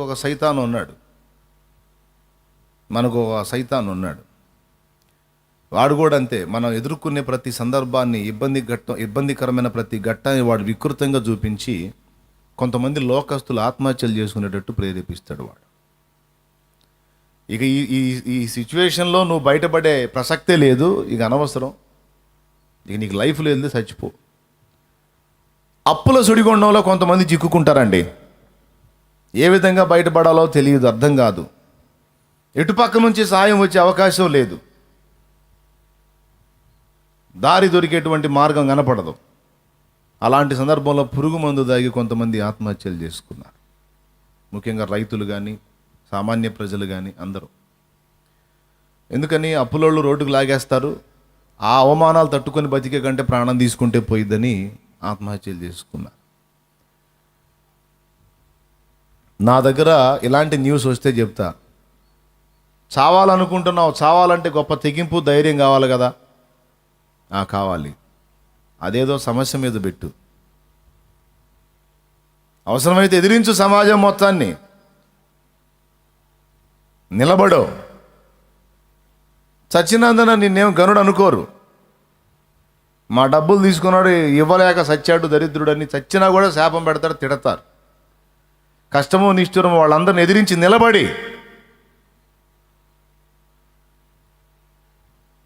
ఒక సైతాను ఉన్నాడు, మనకు ఒక సైతాను ఉన్నాడు. వాడు కూడా అంతే. మనం ఎదుర్కొనే ప్రతి సందర్భాన్ని, ఇబ్బందికరమైన ప్రతి ఘట్టాన్ని వాడు వికృతంగా చూపించి కొంతమంది లోకస్తులు ఆత్మహత్యలు చేసుకునేటట్టు ప్రేరేపిస్తాడు వాడు. ఇక ఈ ఈ సిచ్యువేషన్లో నువ్వు బయటపడే ప్రసక్తే లేదు, ఇక అనవసరం, ఇక నీకు లైఫ్ లేదు, చచ్చిపో. అప్పుల సుడిగుండంలో కొంతమంది చిక్కుకుంటారండి. ఏ విధంగా బయటపడాలో తెలియదు, అర్థం కాదు. ఎటుపక్క నుంచి సాయం వచ్చే అవకాశం లేదు, దారి దొరికేటువంటి మార్గం కనపడదు. అలాంటి సందర్భంలో పురుగు మందు దాగి కొంతమంది ఆత్మహత్యలు చేసుకున్నారు. ముఖ్యంగా రైతులు కానీ, సామాన్య ప్రజలు కానీ అందరూ. ఎందుకని? అప్పులోళ్ళు రోడ్డుకు లాగేస్తారు, ఆ అవమానాలు తట్టుకొని బతికే కంటే ప్రాణం తీసుకుంటే పోయిద్దని ఆత్మహత్యలు చేసుకున్నారు. నా దగ్గర ఇలాంటి న్యూస్ వస్తే చెప్తా. చావాలనుకుంటున్నావు, చావాలంటే గొప్ప తెగింపు, ధైర్యం కావాలి కదా. కావాలి. అదేదో సమస్య మీద పెట్టు, అవసరమైతే ఎదిరించు సమాజం మొత్తాన్ని, నిలబడో. చచ్చినందున నిన్నేం గనుడు అనుకోరు. మా డబ్బులు తీసుకున్నాడు, ఇవ్వలేక సచ్చాడు దరిద్రుడని చచ్చినా కూడా శాపం పెడతారు, తిడతారు. కష్టము నిష్ఠురము వాళ్ళందరిని ఎదిరించి నిలబడి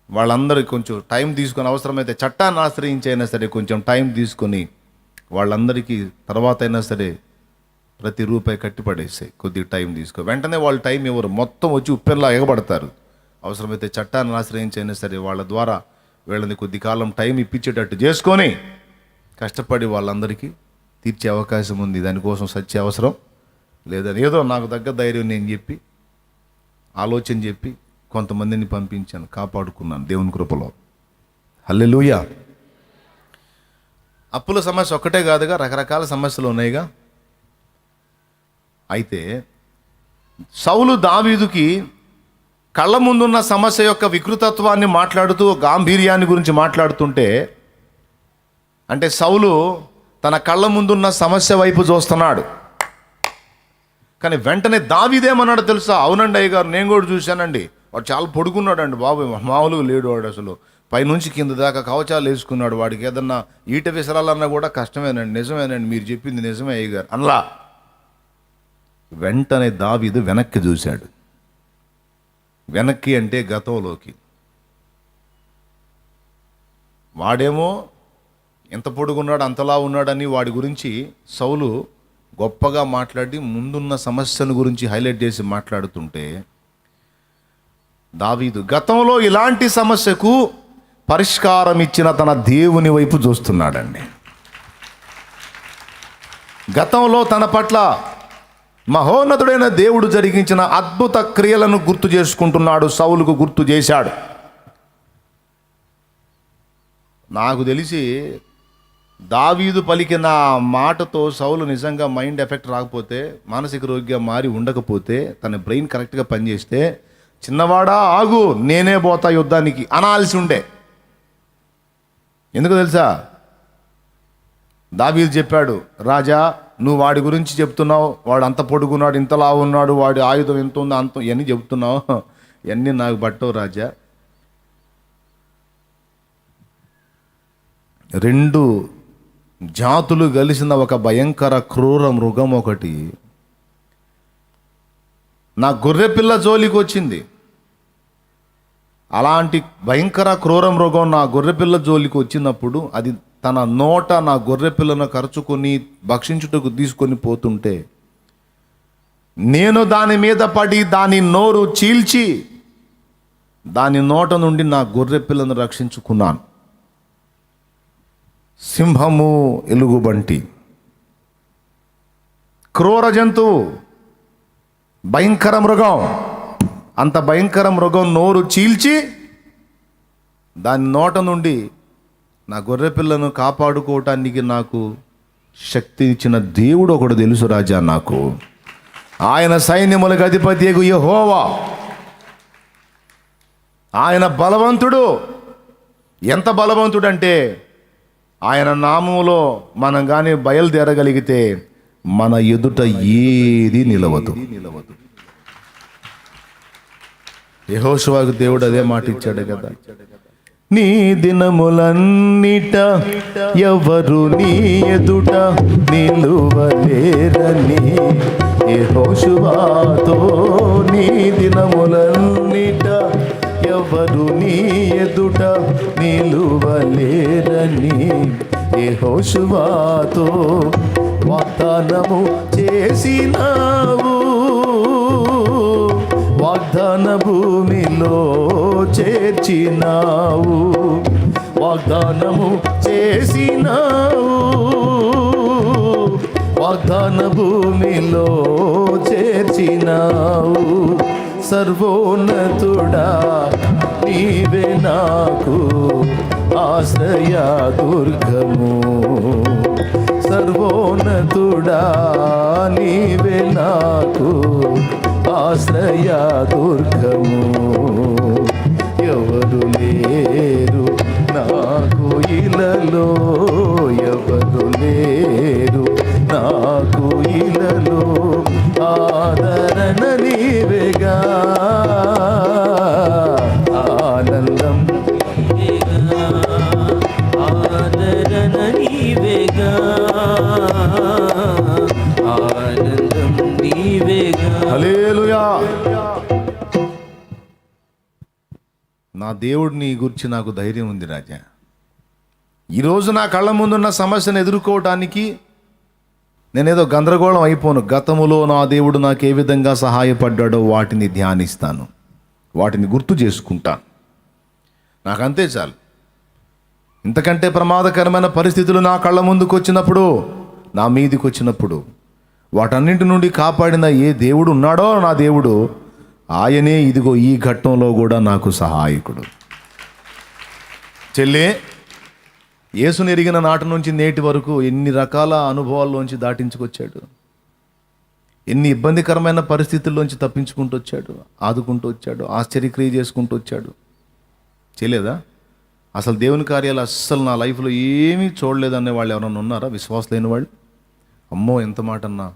వాళ్ళందరికీ కొంచెం టైం తీసుకొని, అవసరమైతే చట్టాన్ని ఆశ్రయించైనా సరే కొంచెం టైం తీసుకొని వాళ్ళందరికీ తర్వాత అయినా సరే ప్రతి రూపాయి కట్టిపడేసాయి. కొద్దిగా టైం తీసుకో. వెంటనే వాళ్ళు టైం ఇవ్వరు, మొత్తం వచ్చి ఉప్పెనలా ఎగబడతారు. అవసరమైతే చట్టాన్ని ఆశ్రయించైనా సరే వాళ్ళ ద్వారా వీళ్ళని కొద్ది కాలం టైం ఇప్పించేటట్టు చేసుకొని కష్టపడి వాళ్ళందరికీ తీర్చే అవకాశం ఉంది. దానికోసం సచ్చే అవసరం లేదని ఏదో నాకు తగ్గ ధైర్యం నేను చెప్పి, ఆలోచన చెప్పి కొంతమందిని పంపించాను, కాపాడుకున్నాను దేవుని కృపలో. హల్లెలూయా. అప్పుల సమస్య ఒక్కటే కాదుగా, రకరకాల సమస్యలు ఉన్నాయిగా. అయితే సౌలు దావీదుకి కళ్ళ ముందున్న సమస్య యొక్క వికృతత్వాన్ని మాట్లాడుతూ, గాంభీర్యాన్ని గురించి మాట్లాడుతుంటే, అంటే సౌలు తన కళ్ళ ముందున్న సమస్య వైపు చూస్తున్నాడు. కానీ వెంటనే దావీదేమన్నాడు తెలుసా? అవునండి అయ్యగారు, నేను కూడా చూశానండి, వాడు చాలా పొడుగున్నాడండి బాబు, మామూలుగా లేడు వాడు, అసలు పైనుంచి కింద దాకా కవచాలు వేసుకున్నాడు, వాడికి ఏదన్నా ఈట విసరాలన్నా కూడా కష్టమేనండి. నిజమేనండి, మీరు చెప్పింది నిజమే అయ్యగారు అన్లా. వెంటనే దావీదు వెనక్కి చూశాడు. వెనక్కి అంటే గతంలోకి. వాడేమో ఎంత పొడుగున్నాడు, అంతలా ఉన్నాడని వాడి గురించి సౌలు గొప్పగా మాట్లాడి ముందున్న సమస్యను గురించి హైలైట్ చేసి మాట్లాడుతుంటే, దావీదు గతంలో ఇలాంటి సమస్యకు పరిష్కారం ఇచ్చిన తన దేవుని వైపు చూస్తున్నాడండి. గతంలో తన పట్ల మహోన్నతుడైన దేవుడు జరిగించిన అద్భుత క్రియలను గుర్తు చేసుకుంటున్నాడు, సౌలుకు గుర్తు చేశాడు. నాకు తెలిసి దావీదు పలికిన మాటతో సౌలు నిజంగా మైండ్ ఎఫెక్ట్ రాకపోతే, మానసిక రోగిగా మారి ఉండకపోతే, తన బ్రెయిన్ కరెక్ట్గా పనిచేస్తే, చిన్నవాడా ఆగు నేనే పోతా యుద్ధానికి అనాల్సి ఉండే. ఎందుకు తెలుసా? దావీదు చెప్పాడు, రాజా నువ్వు వాడి గురించి చెప్తున్నావు, వాడు అంత పొడుగున్నాడు, ఇంతలా ఉన్నాడు, వాడి ఆయుధం ఎంత ఉందో అంత, ఇవన్నీ చెప్తున్నావు, ఇవన్నీ నాకు పట్టవు రాజా. 2 జాతులు కలిసిన ఒక భయంకర క్రూర మృగం ఒకటి నా గొర్రెపిల్ల జోలికి వచ్చింది. అలాంటి భయంకర క్రూర మృగం నా గొర్రెపిల్ల జోలికి వచ్చినప్పుడు అది తన నోట నా గొర్రెపిల్లను కరుచుకొని భక్షించుటకు తీసుకొని పోతుంటే, నేను దాని మీద పడి దాని నోరు చీల్చి దాని నోట నుండి నా గొర్రెపిల్లను రక్షించుకున్నాను. సింహము, ఎలుగుబంటి, క్రూర జంతువు, భయంకర మృగం, అంత భయంకర మృగం నోరు చీల్చి దాని నోట నుండి నా గొర్రెపిల్లను కాపాడుకోవటానికి నాకు శక్తి ఇచ్చిన దేవుడు ఒకడు తెలుసు రాజా నాకు. ఆయన సైన్యములకు అధిపతియగు యెహోవా. ఆయన బలవంతుడు. ఎంత బలవంతుడంటే, ఆయన నామములో మనం కానీ బయలుదేరగలిగితే మన ఎదుట ఏది నిలవదు. యెహోషువకు దేవుడు అదే మాట ఇచ్చాడు కదా, నీ దినములన్నిట ఎవరు నీ ఎదుట నిలువలేరని. యెహోషువతో నీ దినములన్నిట ఎవరు నీ ఎదుట నిలువలేరని యెహోషువతో వాగ్దానము చేసినావు. వాగ్దాన భూమిలో చేర్చినావు. వాగ్దానము చేసినావు. వాగ్దాన భూమిలో చేర్చినావు. సర్వోన్నతుడా నీవే నాకు ఆశ్రయ దుర్గము. సర్వోన్నతుడా నీవే నాకు ఆశ్రయ దుర్గము. ఎవరు లేరు నాకు ఇలలో, ఎవరు లేరు నాకు ఇలలో. ఆదరణ నీవేగా, ఆనందం ఆదరణ నీవేగా, ఆనందం నీవేగా. హల్లెలూయా. నా దేవుడిని గురించి నాకు ధైర్యం ఉంది రాజా. ఈరోజు నా కళ్ళ ముందున్న సమస్యను ఎదుర్కోవటానికి నేనేదో గందరగోళం అయిపోను. గతములో నా దేవుడు నాకు ఏ విధంగా సహాయపడ్డాడో వాటిని ధ్యానిస్తాను, వాటిని గుర్తు చేసుకుంటాను. నాకంతే చాలు. ఇంతకంటే ప్రమాదకరమైన పరిస్థితులు నా కళ్ళ ముందుకు వచ్చినప్పుడు, నా మీదికి వచ్చినప్పుడు, వాటన్నింటి నుండి కాపాడిన ఏ దేవుడు ఉన్నాడో నా దేవుడు, ఆయనే ఇదిగో ఈ ఘట్టంలో కూడా నాకు సహాయకుడు. చెల్లే, యేసుని ఎరిగిన నాటి నుంచి నేటి వరకు ఎన్ని రకాల అనుభవాల్లోంచి దాటించుకొచ్చాడు, ఎన్ని ఇబ్బందికరమైన పరిస్థితుల్లోంచి తప్పించుకుంటూ వచ్చాడు, ఆదుకుంటూ వచ్చాడు, ఆశ్చర్యక్రియ చేసుకుంటూ వచ్చాడు. చేయలేదా? అసలు దేవుని కార్యాలు అస్సలు నా లైఫ్లో ఏమీ చూడలేదనే వాళ్ళు ఎవరైనా ఉన్నారా? విశ్వాసం లేని వాళ్ళు? అమ్మో ఎంత మాట అన్నా,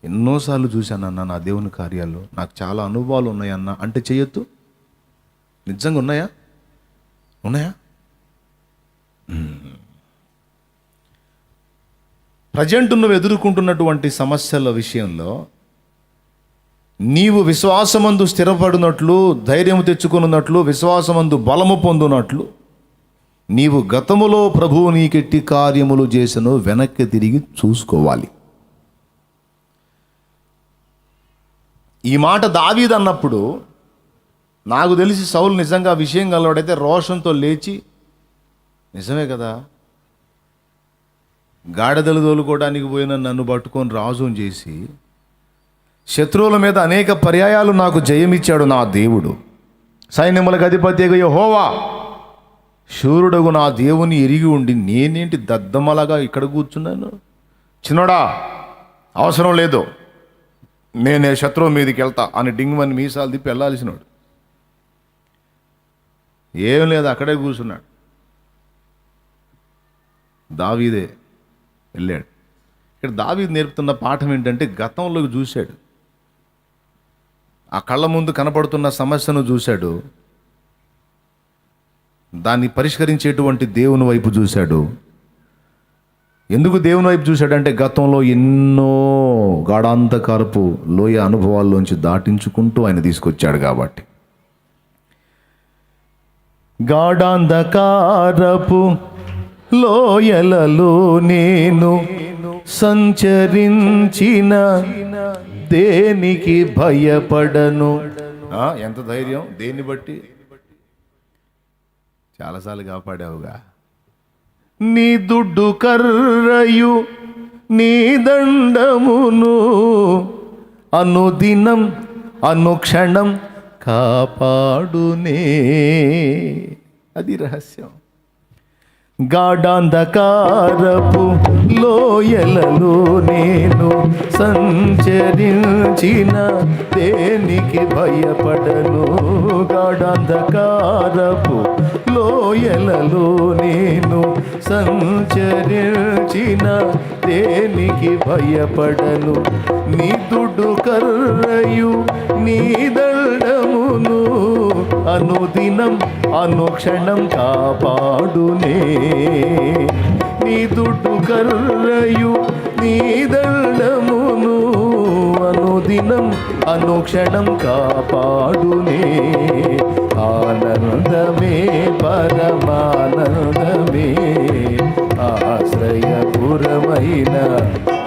ఎన్నోసార్లు చూశానన్నా నా దేవుని కార్యాలు, నాకు చాలా అనుభవాలు ఉన్నాయన్నా అంటే చేయొద్దు. నిజంగా ఉన్నాయా? ఉన్నాయా? ప్రజెంట్ నువ్వు ఎదుర్కొంటున్నటువంటి సమస్యల విషయంలో నీవు విశ్వాసమందు స్థిరపడినట్లు, ధైర్యం తెచ్చుకున్నట్లు, విశ్వాసమందు బలము పొందునట్లు నీవు గతములో ప్రభువు నీకెట్టి కార్యములు చేసను వెనక్కి తిరిగి చూసుకోవాలి. ఈ మాట దావీదు అన్నప్పుడు నాకు తెలిసి సౌలు నిజంగా విషయం గలవాడైతే రోషంతో లేచి, నిజమే కదా, గాడిదలు తోలుకోవడానికి పోయిన నన్ను పట్టుకొని రాజుని చేసి శత్రువుల మీద అనేక పర్యాయాలు నాకు జయమిచ్చాడు నా దేవుడు. సైన్యములకు అధిపతిగా యెహోవా శూరుడగు నా దేవుని ఎరిగి ఉండి నేనేంటి దద్దమ్మలాగా ఇక్కడ కూర్చున్నాను? చిన్నోడా, అవసరం లేదు, నేనే శత్రువు మీదకి వెళ్తా అని డింగ్మని మీసాలు తిప్పి వెళ్ళాల్సినాడు. ఏం లేదు, అక్కడే కూర్చున్నాడు. దావీదే వెళ్ళాడు. ఇక్కడ దావీదు నేర్పుతున్న పాఠం ఏంటంటే, గతంలోకి చూశాడు, ఆ కళ్ళ ముందు కనపడుతున్న సమస్యను చూశాడు, దాన్ని పరిష్కరించేటువంటి దేవుని వైపు చూశాడు. ఎందుకు దేవుని వైపు చూశాడంటే, గతంలో ఎన్నో గాఢాంధకారపు లోయ అనుభవాల్లోంచి దాటించుకుంటూ ఆయన తీసుకొచ్చాడు కాబట్టి. గాఢాంధకారపు లోయలలో నేను సంచరించిన దేనికి భయపడను. ఎంత ధైర్యం! దేన్ని బట్టి? చాలాసార్లు కాపాడావుగా. నీ దుడ్డు కర్రయు నీ దండమును అనుదినం అనుక్షణం కాపాడునే. అది రహస్యం. గాఢాంధకారపు లోయలలో నేను సంచరించిన దేనికి భయపడను. గాఢాంధకారపు లోయలలో నేను సంచరించిన దేనికి భయపడను. నీ దుడ్డు కర్రయు నీ దండమును అనుదినం అనుక్షణం కాపాడునే. నీ దుడ్డు కర్రయు నీ దండమును అనుదినం అనుక్షణం కాపాడునే. ఆనందమే పరమానందమే ఆశ్రయపురమైన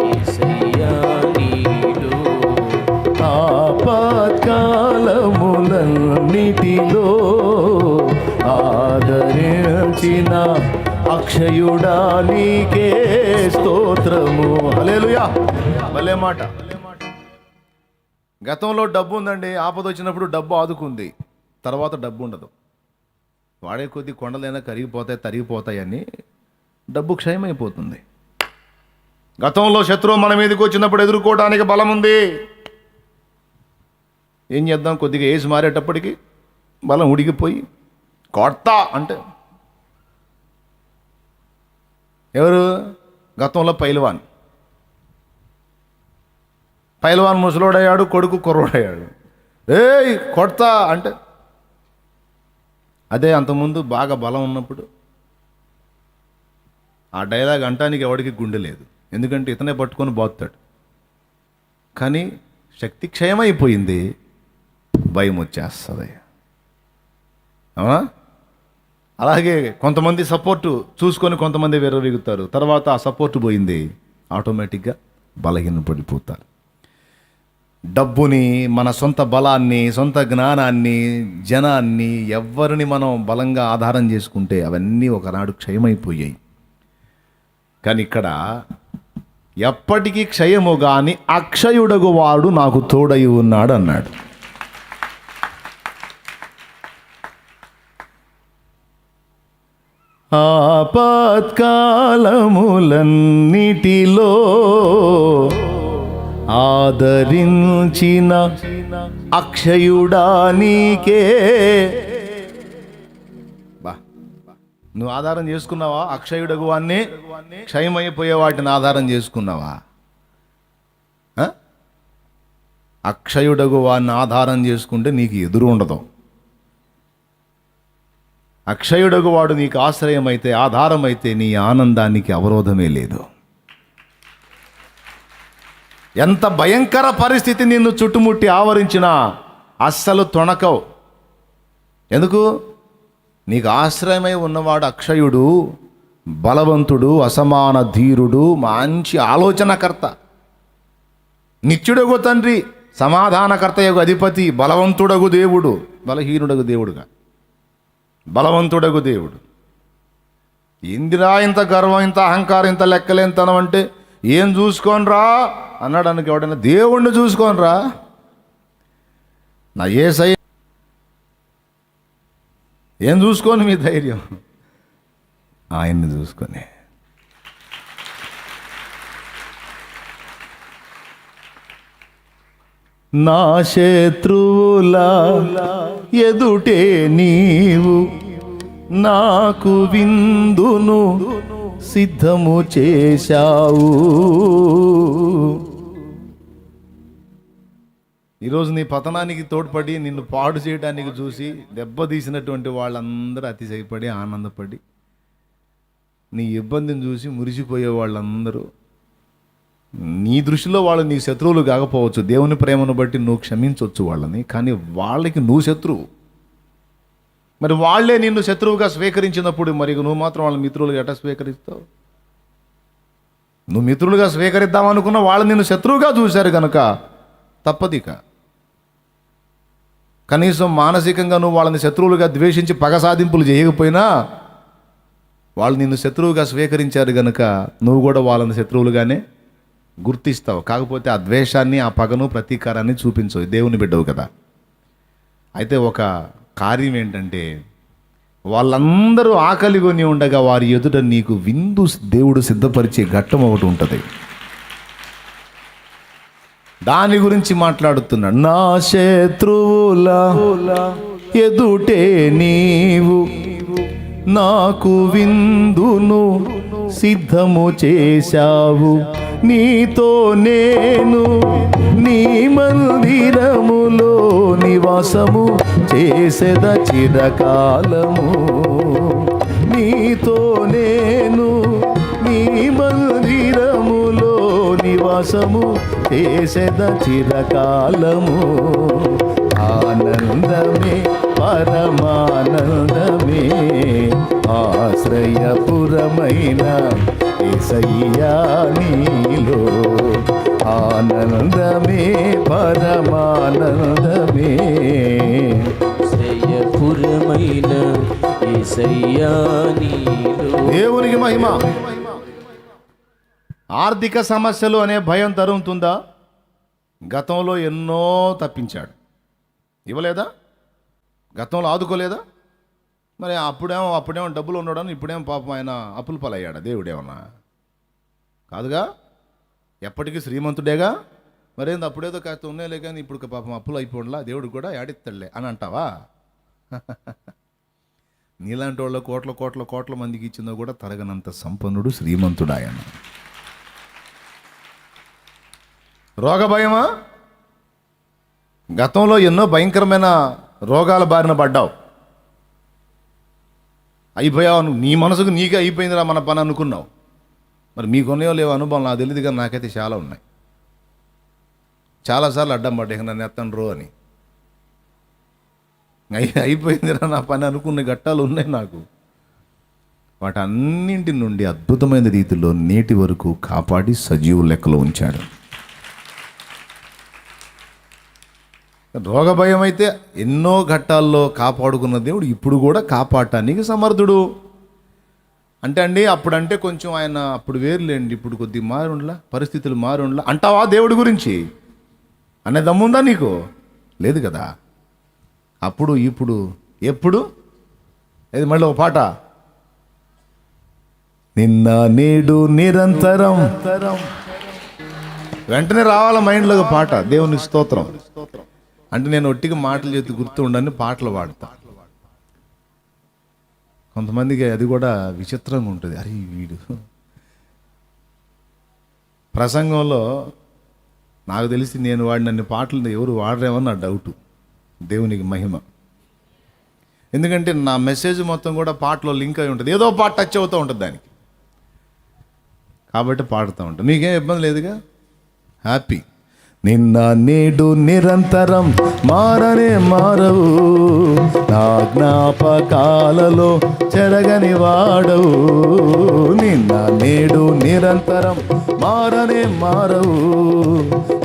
యేసయ్యా నీలో ఆపత్కాలములన్నిటిలో ఆదరించిన అక్షయుడా నీకే స్తోత్రము. హల్లెలూయా. భలే మాట. గతంలో డబ్బు ఉందండి, ఆపద వచ్చినప్పుడు డబ్బు ఆదుకుంది, తర్వాత డబ్బు ఉండదు. వాడే కొద్ది కొండలైనా కరిగిపోతాయి, తరిగిపోతాయని డబ్బు క్షయమైపోతుంది. గతంలో శత్రువు మన మీదకి వచ్చినప్పుడు ఎదుర్కోవడానికి బలం ఉంది. ఏం చేద్దాం, కొద్దిగా ఏసి మారేటప్పటికి బలం ఉడికిపోయి కొడతా అంటే ఎవరు? గతంలో పైల్వాన్ ముసలోడయ్యాడు, కొడుకు కుర్రోడయ్యాడు. ఏయ్ కొడతా అంటే అదే అంతకుముందు బాగా బలం ఉన్నప్పుడు ఆ డైలాగ్ అంటానికి ఎవడికి గుండె లేదు, ఎందుకంటే ఇతనే పట్టుకొని బాగుతాడు. కానీ శక్తి క్షయమైపోయింది, భయం వచ్చేస్తుంది. అవునా? అలాగే కొంతమంది సపోర్టు చూసుకొని కొంతమంది విర్రవీగుతారు, తర్వాత ఆ సపోర్టు పోయింది, ఆటోమేటిక్గా బలహీనపడిపోతారు. డబ్బుని, మన సొంత బలాన్ని, సొంత జ్ఞానాన్ని, జనాన్ని, ఎవరిని మనం బలంగా ఆధారం చేసుకుంటే అవన్నీ ఒకనాడు క్షయమైపోయాయి. కానీ ఇక్కడ ఎప్పటికీ క్షయము గాని అక్షయుడగు వాడు నాకు తోడై ఉన్నాడు అన్నాడు. ఆపత్కాలములన్నిటిలో ఆదరించిన అక్షయుడా నీకే. బా, నువ్వు ఆధారం చేసుకున్నావా? అక్షయుడగు వాన్ని, క్షయమైపోయే వాటిని ఆధారం చేసుకున్నావా? అక్షయుడగు వాన్ని ఆధారం చేసుకుంటే నీకు ఎదురు ఉండదు. అక్షయుడగు వాడు నీకు ఆశ్రయమైతే, ఆధారమైతే నీ ఆనందానికి అవరోధమే లేదు. ఎంత భయంకర పరిస్థితి నిన్ను చుట్టుముట్టి ఆవరించినా అస్సలు తొణకవు. ఎందుకు? నీకు ఆశ్రయమై ఉన్నవాడు అక్షయుడు, బలవంతుడు, అసమాన ధీరుడు, మంచి ఆలోచనకర్త, నిత్యుడగు తండ్రి, సమాధానకర్త యొక్క అధిపతి, బలవంతుడగు దేవుడు, బలహీనుడగు దేవుడుగా బలవంతుడగు దేవుడు. ఇందిరా ఇంత గర్వం, ఇంత అహంకారం, ఇంత లెక్కలేంతనం అంటే ఏం చూసుకోనరా అన్నాడు అనుకు ఎవడైనా? దేవుణ్ణి చూసుకోనరా. నా యేసయ్య ఏం చూసుకోని మీ ధైర్యం? ఆయన్ని చూసుకొని. నా శత్రువుల ఎదుటే నీవు నాకు విందును సిద్ధము చేశావు. ఈరోజు నీ పతనానికి తోడ్పడి నిన్ను పాడు చేయడానికి చూసి దెబ్బతీసినటువంటి వాళ్ళందరూ అతిశయపడి ఆనందపడి, నీ ఇబ్బందిని చూసి మురిసిపోయే వాళ్ళందరూ నీ దృష్టిలో వాళ్ళు నీ శత్రువులు కాకపోవచ్చు, దేవుని ప్రేమను బట్టి నువ్వు క్షమించవచ్చు వాళ్ళని, కానీ వాళ్ళకి నువ్వు శత్రువు. మరి వాళ్ళే నిన్ను శత్రువుగా స్వీకరించినప్పుడు మరి నువ్వు మాత్రం వాళ్ళ మిత్రులుగా ఎట్లా స్వీకరిస్తావు? నువ్వు మిత్రులుగా స్వీకరిద్దామనుకున్న వాళ్ళు నిన్ను శత్రువుగా చూశారు కనుక తప్పదిక. కనీసం మానసికంగా నువ్వు వాళ్ళని శత్రువులుగా ద్వేషించి పగ సాధింపులు చేయకపోయినా వాళ్ళు నిన్ను శత్రువుగా స్వీకరించారు కనుక నువ్వు కూడా వాళ్ళని శత్రువులుగానే గుర్తిస్తావు. కాకపోతే ఆ ద్వేషాన్ని, ఆ పగను, ప్రతీకారాన్ని చూపించవు, దేవుని బిడ్డవు కదా. అయితే ఒక కార్యం ఏంటంటే, వాళ్ళందరూ ఆకలిగొని ఉండగా వారి ఎదుట నీకు విందు దేవుడు సిద్ధపరిచే ఘట్టం ఒకటి ఉంటుంది. దాని గురించి మాట్లాడుతున్నాడు. నా శత్రువుల ఎదుటే నీవు నాకు విందును సిద్ధము చేశావు, నీతో నేను నీ మందిరములో నివాసము చేసేద చిరకాలము. నీతో నేను నీ మందిరములో నివాసము చేసేద చిరకాలము. ఆనందమే పరమానందమే ఆశ్రయపురమైన యేసయ్యా నీలో. ఆనందమే పరమానందమే ఆశ్రయపురమైన యేసయ్యా నీలో. దేవునికి మహిమ. ఆర్థిక సమస్యలు అనే భయం తరుముతుందా? గతంలో ఎన్నో తప్పించాడు, ఇవ్వలేదా? గతంలో ఆదుకోలేదా? మరి అప్పుడేమో డబ్బులు ఉన్నాడని ఇప్పుడేమో పాపం ఆయన అప్పుల పాలయ్యాడా? దేవుడేమన్నా కాదుగా, ఎప్పటికీ శ్రీమంతుడేగా. మరేంది అప్పుడేదో కాస్త ఉన్నాయిలే కానీ ఇప్పుడు పాపం అప్పులు అయిపోండిలా, దేవుడు కూడా యాడిస్తాడులే అని అంటావా? నీలాంటి వాళ్ళ కోట్ల కోట్ల కోట్ల మందికి ఇచ్చిందో కూడా తరగనంత సంపన్నుడు శ్రీమంతుడు ఆయన. రోగ భయమా? గతంలో ఎన్నో భయంకరమైన రోగాల బారిన పడ్డావు, అయిపోయావు. నీ మనసుకు నీకే అయిపోయిందిరా మన పని అనుకున్నావు. మరి మీకున్నాయో లేవో అనుభవం నాకు తెలియదు, కానీ నాకైతే చాలా ఉన్నాయి. చాలాసార్లు అడ్డం పడ్డా, ఇక నన్ను ఎత్తండ్రు అని. అయిపోయిందిరా నా పని అనుకున్న ఘట్టాలు ఉన్నాయి నాకు. వాటన్నింటి నుండి అద్భుతమైన రీతిలో నేటి వరకు కాపాడి సజీవు లెక్కలో ఉంచాడు. రోగ భయం అయితే ఎన్నో ఘట్టాల్లో కాపాడుకున్న దేవుడు ఇప్పుడు కూడా కాపాడటానికి సమర్థుడు. అంటే అండి అప్పుడంటే కొంచెం ఆయన అప్పుడు వేరులేండి, ఇప్పుడు కొద్దిగా మారుండ్లా, పరిస్థితులు మారుండ్లా అంటావా దేవుడి గురించి అనే దమ్ముందా నీకు? లేదు కదా. అప్పుడు ఇప్పుడు ఎప్పుడు ఇది మళ్ళీ ఒక పాట, నిన్న నేడు నిరంతరం, వెంటనే రావాల మైండ్లో ఒక పాట. దేవునికి స్తోత్రం. అంటే నేను ఒట్టిగా మాటలు చేతి గుర్తు ఉండని పాటలు పాడతా. కొంతమందికి అది కూడా విచిత్రంగా ఉంటుంది. అరే వీడు ప్రసంగంలో నాకు తెలిసి నేను వాడినన్ని పాటలు ఎవరు వాడరేమని నా డౌటు. దేవునికి మహిమ. ఎందుకంటే నా మెసేజ్ మొత్తం కూడా పాటలో లింక్ అయి ఉంటుంది, ఏదో పాట టచ్ అవుతూ ఉంటుంది దానికి, కాబట్టి పాడుతూ ఉంటాను. మీకేం ఇబ్బంది లేదుగా, హ్యాపీ. నిన్న నేడు నిరంతరం మారనే మారవు, నా జ్ఞాపకాలలో చెరగని వాడవు. నిన్న నేడు నిరంతరం మారనే మారవు,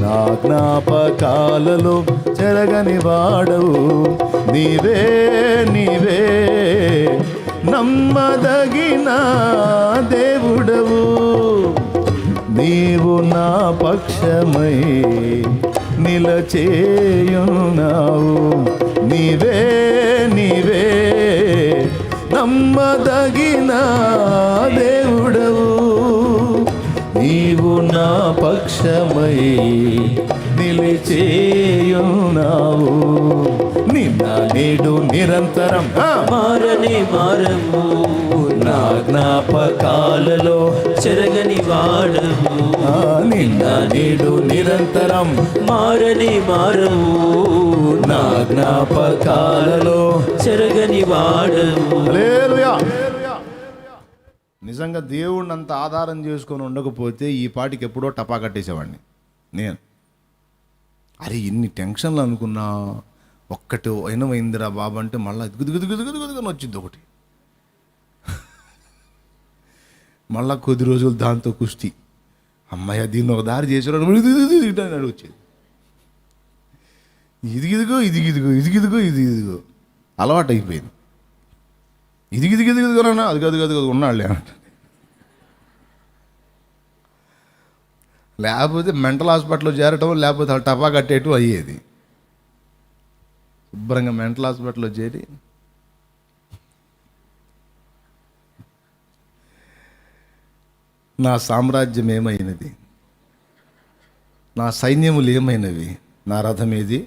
నా జ్ఞాపకాలలో చెరగని వాడవు. నీవే నీవే నమ్మదగిన దేవుడవు, నీవు నా పక్షమై నిలచేయున్నావు. నీవే నీవే నమ్మదగిన దేవుడవు, నీవు నా పక్షమై నిలిచేయున్నావు. నిన్న నేడు నిరంతరం మారని మారవు, నా జ్ఞాపకాలలో చెరగని వాడవు. నిన్న నేడు నిరంతరం మారని మారవు, నా జ్ఞాపకాలలో చెరగని వాడవు. హల్లెలూయా. నిజంగా దేవుడిని అంత ఆధారం చేసుకొని ఉండకపోతే ఈ పాటికి ఎప్పుడో టపా కట్టేసేవాడిని నేను. అరే ఇన్ని టెన్షన్లు అనుకున్నా, ఒక్కటి అయినమైందిరా బాబు అంటే మళ్ళీ గుదుగుదుగుదుగుదుగుదని వచ్చింది ఒకటి. మళ్ళా కొద్ది రోజులు దాంతో కుస్తీ, అమ్మాయి దీన్ని ఒక దారి చేసాడు అని వచ్చేది. ఇదిగిదిగో ఇదిగిదిగో ఇదిగిదిగో ఇదిగిదిగో అలవాటు అయిపోయింది. ఇదిగిదిగిదిగిదిగోనా అది గది గది ఉన్నాడులే అంట. లేకపోతే మెంటల్ హాస్పిటల్లో చేరటం, లేకపోతే టపా కట్టేయటం అయ్యేది. శుభ్రంగా మెంటల్ హాస్పిటల్లో చేరి నా సామ్రాజ్యం ఏమైనది, నా సైన్యములు ఏమైనవి, నా రథం ఏది,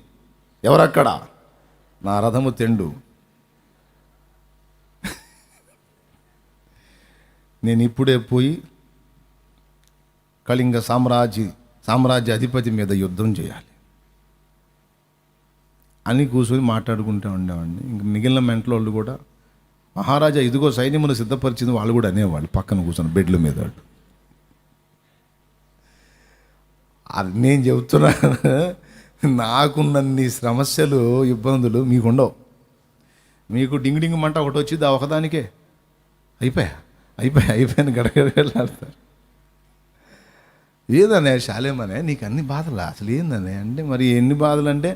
ఎవరక్కడ, నా రథము తెండు. నేను ఇప్పుడే పోయి కళింగ సామ్రాజ్య అధిపతి మీద యుద్ధం చేయాలి అని కూర్చొని మాట్లాడుకుంటూ ఉండేవాడిని. ఇంక మిగిలిన మెంటలోళ్ళు కూడా, మహారాజా ఇదిగో సైన్యమును సిద్ధపరిచింది, వాళ్ళు కూడా అనేవాళ్ళు పక్కన కూర్చొని బెడ్ల మీద. అది నేను చెబుతున్నా, నాకున్నన్ని సమస్యలు ఇబ్బందులు మీకుండవు. మీకు డింగ్ డింగ్ మంట ఒకటి వచ్చింది, ఆ ఒకదానికే అయిపోయాను గడగడలాడతారు. ఏదనే శాలేమనే నీకు అన్ని బాధలా, అసలు ఏందనే అంటే, మరి ఎన్ని బాధలు అంటే,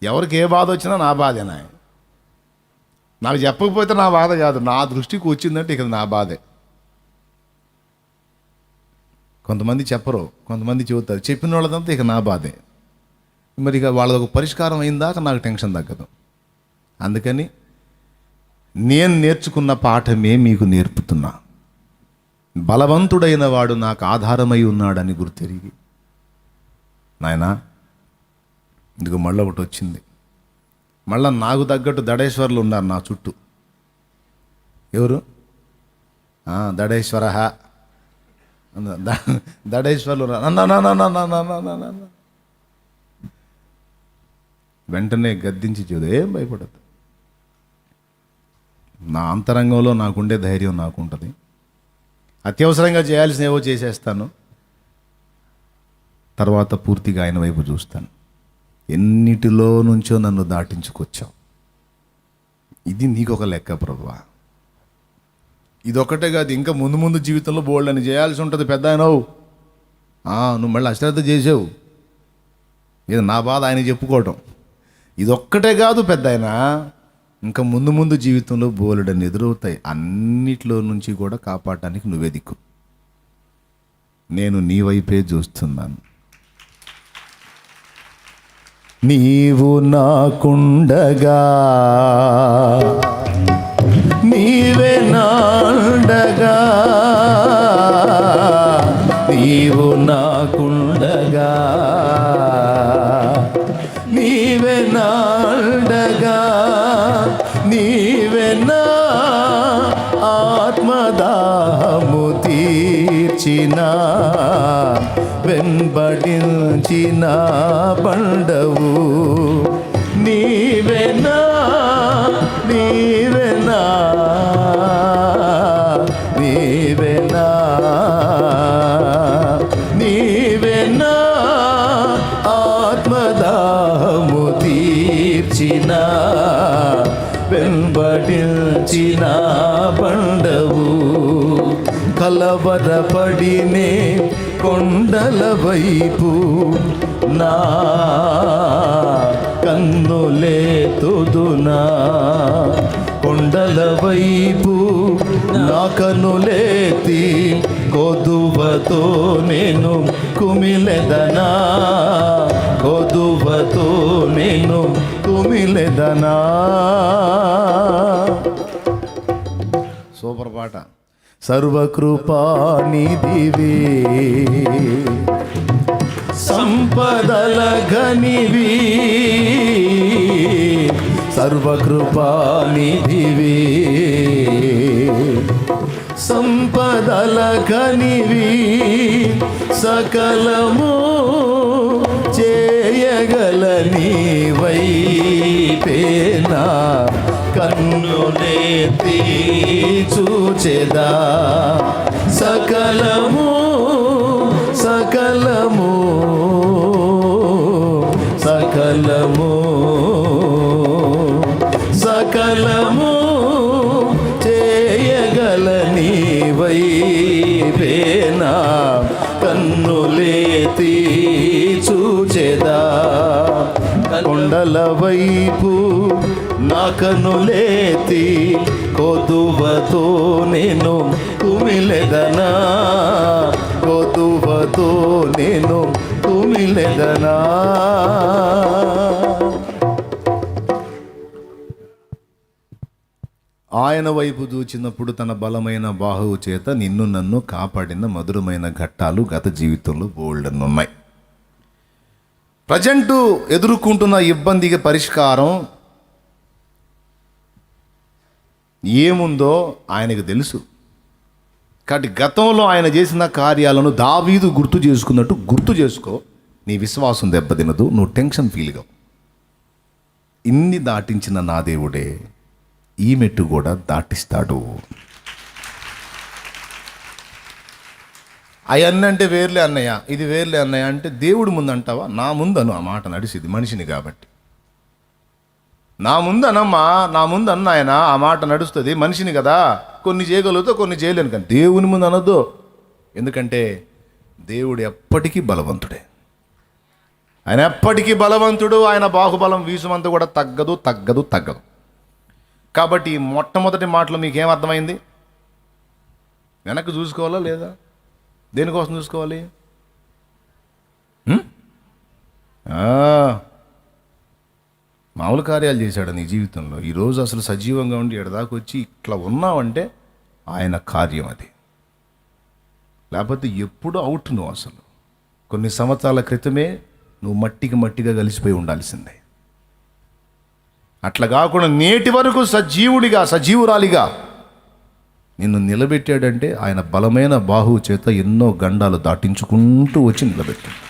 ఎవరికి ఏ బాధ వచ్చినా నా బాధేనా, నాకు చెప్పకపోతే నా బాధ కాదు, నా దృష్టికి వచ్చిందంటే ఇక నా బాధే. కొంతమంది చెప్పరు, కొంతమంది చెబుతారు, చెప్పిన వాళ్ళదంతా ఇక నా బాధే. మరి ఇక వాళ్ళది ఒక పరిష్కారం అయిందాక నాకు టెన్షన్ తగ్గదు. అందుకని నేను నేర్చుకున్న పాఠమే మీకు నేర్పుతున్నా. బలవంతుడైన వాడు నాకు ఆధారమై ఉన్నాడని గుర్తెరిగి, నాయనా ఇందుకు మళ్ళీ ఒకటి వచ్చింది. మళ్ళీ నాకు తగ్గట్టు దడేశ్వర్లు ఉన్నారు నా చుట్టూ. ఎవరు? దడేశ్వర, దడేశ్వర్లు వెంటనే గద్దించి చూడు, ఏం భయపడద్దు. నా అంతరంగంలో నాకుండే ధైర్యం నాకుంటుంది. అత్యవసరంగా చేయాల్సిన ఏవో చేసేస్తాను, తర్వాత పూర్తిగా ఆయన వైపు చూస్తాను. ఎన్నిటిలో నుంచో నన్ను దాటించుకొచ్చావు, ఇది నీకు ఒక లెక్క ప్రభువా. ఇదొక్కటే కాదు, ఇంకా ముందు ముందు జీవితంలో బోల్డ్ అని చేయాల్సి ఉంటుంది. పెద్ద ఆయనవు, నువ్వు మళ్ళీ అశ్రద్ధ చేసావు. ఇది నా బాధ ఆయన చెప్పుకోవటం. ఇదొక్కటే కాదు పెద్ద ఆయన, ఇంకా ముందు ముందు జీవితంలో బోలెడని ఎదురవుతాయి. అన్నిట్లో నుంచి కూడా కాపాడటానికి నువ్వే దిక్కు. నేను నీ వైపే చూస్తున్నాను. నీవు నాకుండగా, నీవే నాండగా, నీవు నాకుండగా, నీవే నాండగా, నీవే నా ఆత్మదాహము తీర్చిన, వెంబడించిన బండవు నీవేనా, నీవేనా, నీవేనా, నీవేనా ఆత్మదాహము తీర్చిన, వెంబడించిన బండవు. కలవరపడినే కొండల వైపు నా కన్నులేతుదునా, కొండల వైపు నా కన్నులేతి, కొదువతో నేను కుమిలెదనా, కొదువతో నేను కుమిలెదనా. సూపర్ పాట. సర్వకృపానిధివే, సంపదల ఘనివి, సర్వకృపానిధివే, సంపదల ఘనివి, సకలము చేయగల నీవైపేనా, కన్నులెత్తి చూచెదా, సకలము సకలము సకలము సకలము చేయగల నీవైపేనా, కన్నులెత్తి చూచెదా, కొండల వైపు నా కన్నులెత్తి, కొదువతో నేను కుమిలెదనా, కొదువతో నేను కుమిలెదనా. ఆయన వైపు చూచినప్పుడు తన బలమైన బాహువు చేత నిన్ను నన్ను కాపాడిన మధురమైన ఘట్టాలు గత జీవితంలో బోల్డన్ ఉన్నాయి. ప్రజెంటు ఎదుర్కొంటున్న ఇబ్బందికి పరిష్కారం ఏముందో ఆయనకు తెలుసు. కాబట్టి గతంలో ఆయన చేసిన కార్యాలను దావీదు గుర్తు చేసుకున్నట్టు గుర్తు చేసుకో. నీ విశ్వాసం దెబ్బతినదు, నువ్వు టెన్షన్ ఫీల్గా. ఇన్ని దాటించిన నా దేవుడే ఈ మెట్టు కూడా దాటిస్తాడు. అవన్నీ అంటే వేర్లే అన్నయ్య, ఇది వేర్లే అన్నయ్య అంటే దేవుడి ముందు అంటావా? నా ముందను ఆ మాట నడిచింది మనిషిని కాబట్టి. నా ముందు అనమ్మా, నా ముందు అన్న ఆయన ఆ మాట నడుస్తుంది మనిషిని కదా. కొన్ని చేయగలుగుతా, కొన్ని చేయలేను, కానీ దేవుని ముందు అనొద్దు. ఎందుకంటే దేవుడు ఎప్పటికీ బలవంతుడే. ఆయన ఎప్పటికీ బలవంతుడు. ఆయన బాహుబలం వీసుమంతా కూడా తగ్గదు తగ్గదు తగ్గదు. కాబట్టి ఈ మొట్టమొదటి మాటలో మీకేం అర్థమైంది? వెనక్కి చూసుకోవాలా లేదా? దేనికోసం చూసుకోవాలి? మామూలు కార్యాలు చేశాడు నీ జీవితంలో. ఈరోజు అసలు సజీవంగా ఉండి ఎడదాకా వచ్చి ఇట్లా ఉన్నావంటే ఆయన కార్యం అది. లేకపోతే ఎప్పుడు అవుట్ నువ్వు. అసలు కొన్ని సంవత్సరాల క్రితమే నువ్వు మట్టిగా కలిసిపోయి ఉండాల్సిందే. అట్లా కాకుండా నేటి వరకు సజీవుడిగా సజీవురాలిగా నిన్ను నిలబెట్టాడంటే ఆయన బలమైన బాహువు చేత ఎన్నో గండాలు దాటించుకుంటూ వచ్చి నిలబెట్టాడు.